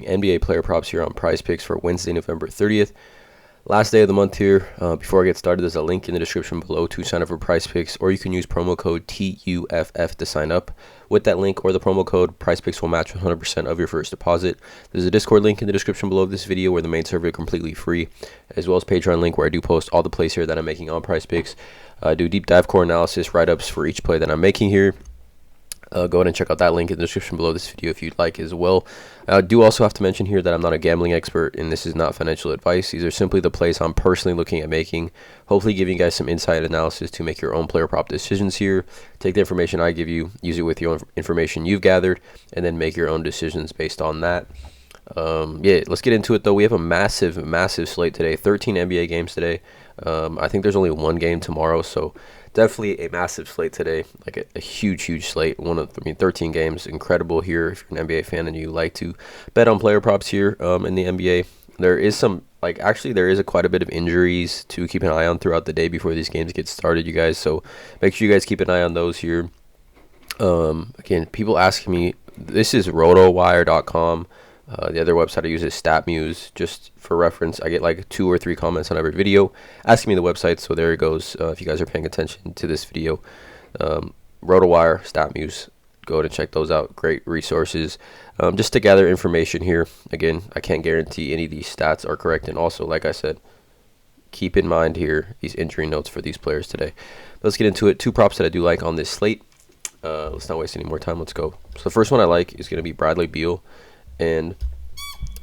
NBA player props here on PrizePicks for Wednesday, November 30th. Last day of the month here. Before I get started, there's a link in the description below to sign up for PrizePicks, or you can use promo code TUFF to sign up. With that link or the promo code, PrizePicks will match 100% of your first deposit. There's a Discord link in the description below this video where the main server is completely free, as well as Patreon link where I do post all the plays here that I'm making on PrizePicks. I do deep dive core analysis, write-ups for each play that I'm making here. Go ahead and check out that link in the description below this video if you'd like as well. I do also have to mention here that I'm not a gambling expert and this is not financial advice. These are simply the plays I'm personally looking at making, hopefully giving you guys some insight analysis to make your own player prop decisions here. Take the information I give you, use it with your own information you've gathered, and then make your own decisions based on that. Let's get into it though. We have a massive slate today. 13 NBA games today. I think there's only one game tomorrow, so definitely a massive slate today. Like a huge slate. 13 games, incredible here. If you're an NBA fan and you like to bet on player props here in the NBA, there is quite a bit of injuries to keep an eye on throughout the day before these games get started, you guys. So make sure you guys keep an eye on those here. Again, people asking me, this is rotowire.com. The other website I use is StatMuse. Just for reference, I get like 2 or 3 comments on every video asking me the website, so there it goes. If you guys are paying attention to this video, RotoWire, StatMuse, go ahead and check those out. Great resources just to gather information here. Again, I can't guarantee any of these stats are correct, and also, like I said, keep in mind here these injury notes for these players today. Let's get into it. 2 props that I do like on this slate. Let's not waste any more time. Let's go. So the first one I like is going to be Bradley Beal. And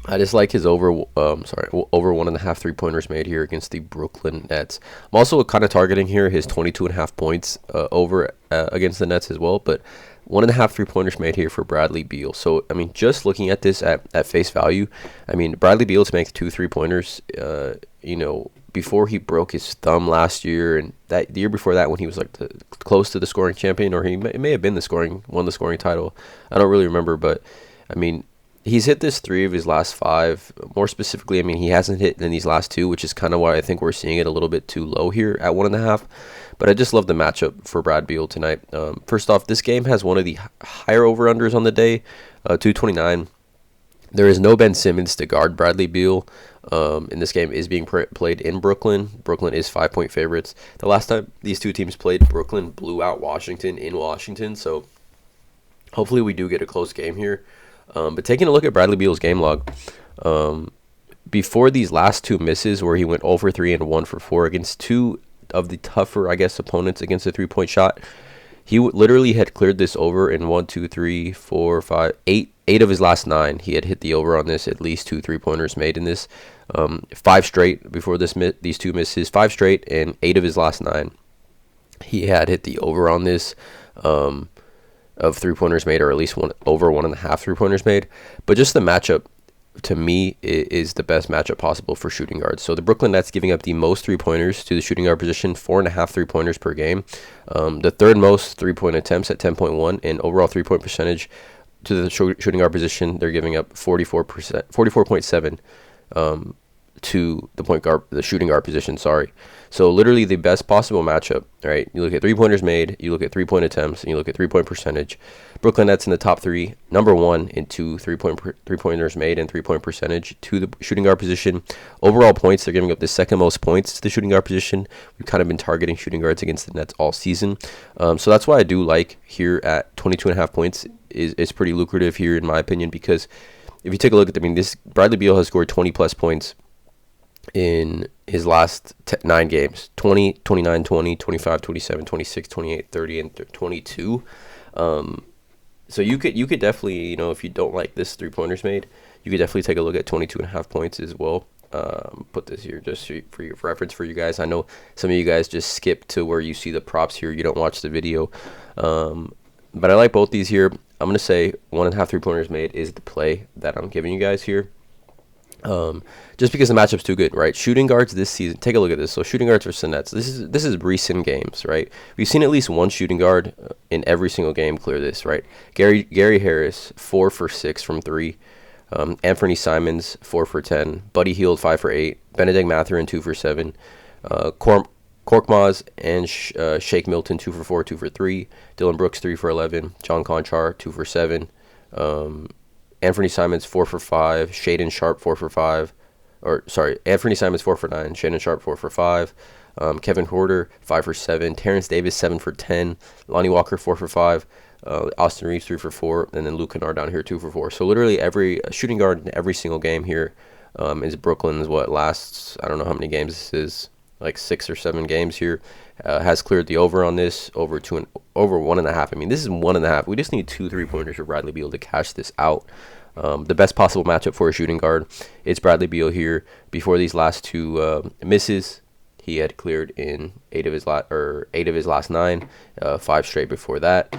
I just like his over 1.5 3-pointers made here against the Brooklyn Nets. I'm also kind of targeting here his 22.5 points over against the Nets as well, but 1.5 3-pointers made here for Bradley Beal. So, I mean, just looking at this at face value, I mean, Bradley Beal to make 2 3-pointers, before he broke his thumb last year, and the year before that when he was like close to the scoring champion, or he may have been won the scoring title. I don't really remember, but I mean, he's hit this 3 of his last 5. More specifically, I mean, he hasn't hit in these last 2, which is kind of why I think we're seeing it a little bit too low here at 1.5. But I just love the matchup for Brad Beal tonight. First off, this game has one of the higher over-unders on the day, 229. There is no Ben Simmons to guard Bradley Beal. And this game is being played in Brooklyn. Brooklyn is 5-point favorites. The last time these 2 teams played, Brooklyn blew out Washington in Washington. So hopefully we do get a close game here. But taking a look at Bradley Beal's game log, before these last 2 misses where he went 0 for 3 and 1 for 4 against 2 of the tougher, opponents against the 3-point shot, he literally had cleared this over in 8 of his last 9. He had hit the over on this, at least 2 3-pointers made in this. 5 straight before these 2 misses, 5 straight, and 8 of his last 9. He had hit the over on this. Of 3-pointers made, or at least over 1.5 3-pointers made. But just the matchup, to me, is the best matchup possible for shooting guards. So the Brooklyn Nets giving up the most 3-pointers to the shooting guard position, 4.5 3-pointers per game. The third most 3-point attempts at 10.1, and overall 3-point percentage to the shooting guard position, they're giving up 44.7 to the shooting guard position. So literally the best possible matchup, right? You look at 3-pointers made, you look at 3-point attempts, and you look at 3-point percentage. Brooklyn Nets in the top 3, number 1 in 2 3-pointers made and 3-point percentage to the shooting guard position. Overall points, they're giving up the second most points to the shooting guard position. We've kind of been targeting shooting guards against the Nets all season. So that's why I do like here at 22.5 points is pretty lucrative here in my opinion, because if you take a look at this Bradley Beal has scored 20 plus points in his last 9 games, 20, 29, 20, 25, 27, 26, 28, 30, and 22. So you could definitely, if you don't like this 3-pointers made, you could definitely take a look at 22.5 points as well. Put this here just for your reference for you guys. I know some of you guys just skip to where you see the props here. You don't watch the video. But I like both these here. I'm going to say 1.5 3-pointers made is the play that I'm giving you guys here. Just because the matchup's too good, right? Shooting guards this season, take a look at this. So shooting guards versus the Nets. This is recent games, right? We've seen at least one shooting guard in every single game clear this, right? Gary Harris, 4 for 6 from 3. Anthony Simons, 4 for 10. Buddy Hield, 5 for 8. Benedict Mathurin, 2 for 7. Korkmaz and Shake Milton, 2 for 4, 2 for 3. Dylan Brooks, 3 for 11. John Conchar, 2 for 7. Anthony Simons 4 for 5, Shaedon Sharpe 4 for 5, Anthony Simons 4 for 9, Shaedon Sharpe 4 for 5, Kevin Huerter 5 for 7, Terrence Davis 7 for 10, Lonnie Walker 4 for 5, Austin Reeves 3 for 4, and then Luke Kennard down here 2 for 4. So literally every shooting guard in every single game here is Brooklyn's lasts, I don't know how many games this is, like 6 or 7 games here, has cleared the over on this, over 1.5. I mean, this is 1.5. We just need 2 3-pointers for Bradley Beal to cash this out. The best possible matchup for a shooting guard, it's Bradley Beal here. Before these last 2 misses, he had cleared in 8 of his last 9, 5 straight before that.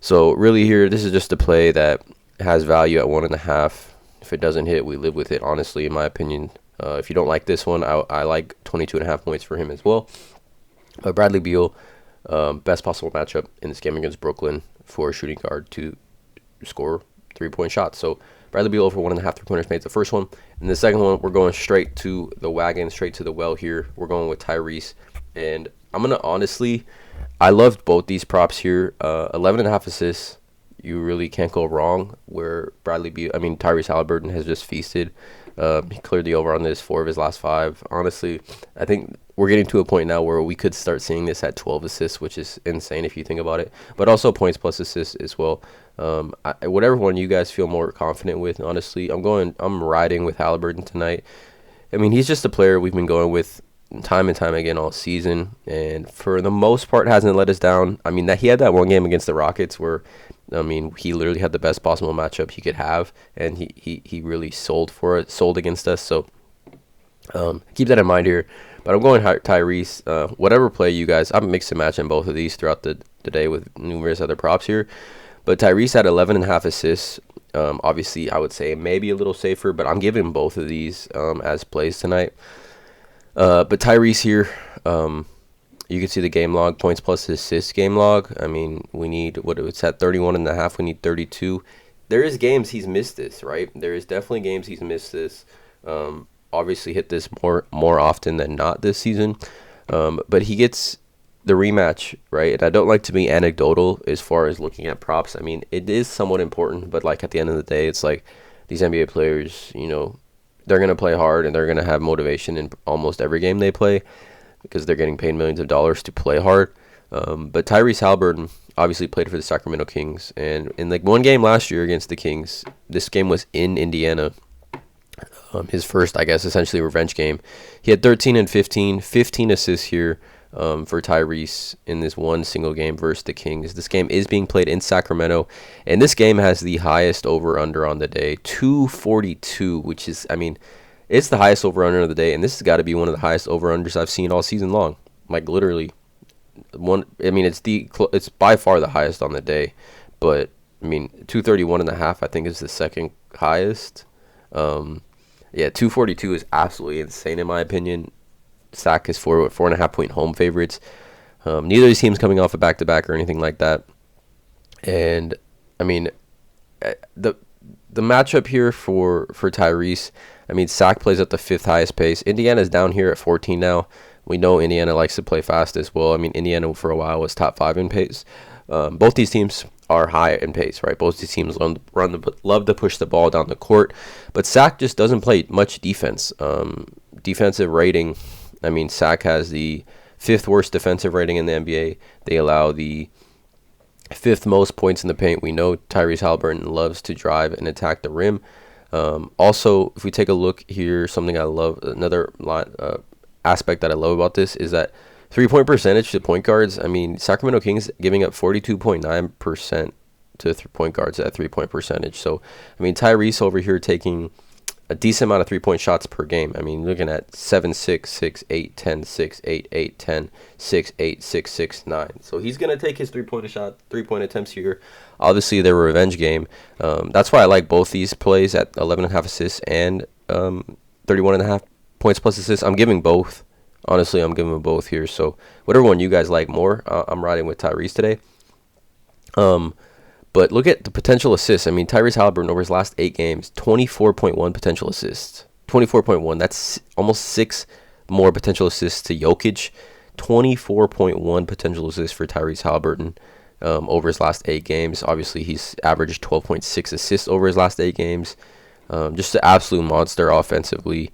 So really here, this is just a play that has value at 1.5. If it doesn't hit, we live with it, honestly, in my opinion. If you don't like this one, I like 22.5 points for him as well. Bradley Beal, best possible matchup in this game against Brooklyn for a shooting guard to score 3-point shots. So Bradley Beal over 1.5 3-pointers made the first one. And the second one, we're going straight to the wagon, straight to the well here. We're going with Tyrese. And I'm going to honestly, I loved both these props here. 11.5 assists. You really can't go wrong where Tyrese Haliburton has just feasted. He cleared the over on this 4 of his last 5. Honestly, I think we're getting to a point now where we could start seeing this at 12 assists, which is insane if you think about it. But also points plus assists as well. Whatever one you guys feel more confident with, honestly, I'm riding with Haliburton tonight. I mean, he's just a player we've been going with time and time again all season, and for the most part hasn't let us down. I mean, that he had that one game against the Rockets where, I mean, he literally had the best possible matchup he could have, and he really sold against us. So keep that in mind here. But I'm going Tyrese. Whatever play you guys, I'm mixed and matching both of these throughout the day with numerous other props here. But Tyrese had 11.5 assists. Obviously, I would say maybe a little safer, but I'm giving both of these as plays tonight. But Tyrese here, you can see the game log, points plus assists game log. I mean, we need, it's at 31.5. We need 32. There is games he's missed this, right? There is definitely games he's missed this. Obviously hit this more often than not this season. But he gets the rematch, right? And I don't like to be anecdotal as far as looking at props. I mean, it is somewhat important, but like at the end of the day, it's like these NBA players, you know, they're going to play hard and they're going to have motivation in almost every game they play because they're getting paid millions of dollars to play hard. But Tyrese Haliburton obviously played for the Sacramento Kings. And in like one game last year against the Kings, this game was in Indiana. His first, I guess, essentially revenge game. He had 13 and 15 assists here for Tyrese in this one single game versus the Kings. This game is being played in Sacramento, and this game has the highest over-under on the day, 242, which is, I mean, it's the highest over-under of the day, and this has got to be one of the highest over-unders I've seen all season long. Like, literally, it's by far the highest on the day, but, I mean, 231.5, I think, is the second highest. 242 is absolutely insane in my opinion. Sac is 4.5 point home favorites. Neither of these teams coming off a back-to-back or anything like that. And I mean, the matchup here for Tyrese, I mean, Sac plays at the 5th highest pace. Indiana's down here at 14 now. We know Indiana likes to play fast as well. I mean, Indiana for a while was top 5 in pace. Both these teams are high in pace, right? Both these teams love to push the ball down the court, but Sac just doesn't play much defense. Defensive rating, I mean, Sac has the 5th worst defensive rating in the NBA. They allow the 5th most points in the paint. We know Tyrese Haliburton loves to drive and attack the rim. Also, if we take a look here, something I love, another aspect that I love about this is that 3-point percentage to point guards. I mean, Sacramento Kings giving up 42.9% to point guards at 3-point percentage. So, I mean, Tyrese over here taking a decent amount of 3-point shots per game. I mean, looking at 7, 6, 6, 8, 10, 6, 8, 8, 10, 6, 8, 6, 6, 9. So he's going to take his 3-point attempts here. Obviously, they're a revenge game. That's why I like both these plays at 11.5 assists and 31.5 points plus assists. I'm giving both. Honestly, I'm giving them both here. So whatever one you guys like more, I'm riding with Tyrese today. But look at the potential assists. I mean, Tyrese Haliburton over his last 8 games, 24.1 potential assists. 24.1. That's almost 6 more potential assists to Jokic. 24.1 potential assists for Tyrese Haliburton. over his last 8 games. Obviously, he's averaged 12.6 assists over his last 8 games. Just an absolute monster offensively.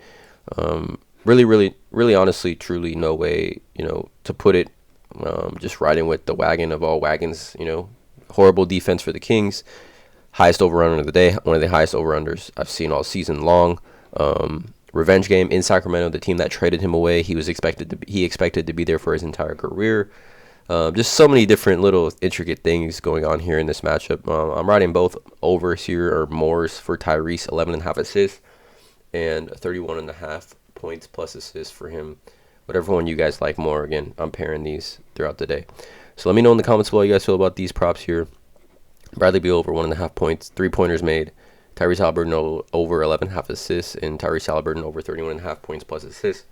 Really, honestly, truly, no way, to put it. Just riding with the wagon of all wagons, horrible defense for the Kings. Highest over-under of the day, one of the highest over-unders I've seen all season long. Revenge game in Sacramento, the team that traded him away. He expected to be there for his entire career. Just so many different little intricate things going on here in this matchup. I'm riding both overs here, or mores, for Tyrese, 11.5 assists, and 31.5 points plus assists for him. Whatever one you guys like more. Again, I'm pairing these throughout the day. So let me know in the comments below how you guys feel about these props here. Bradley Beal over 1.5 points, 3-pointers made. Tyrese Haliburton over 11.5 assists, and Tyrese Haliburton over 31.5 points plus assists.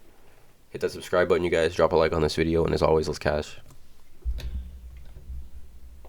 Hit that subscribe button, you guys. Drop a like on this video, and as always, let's cash.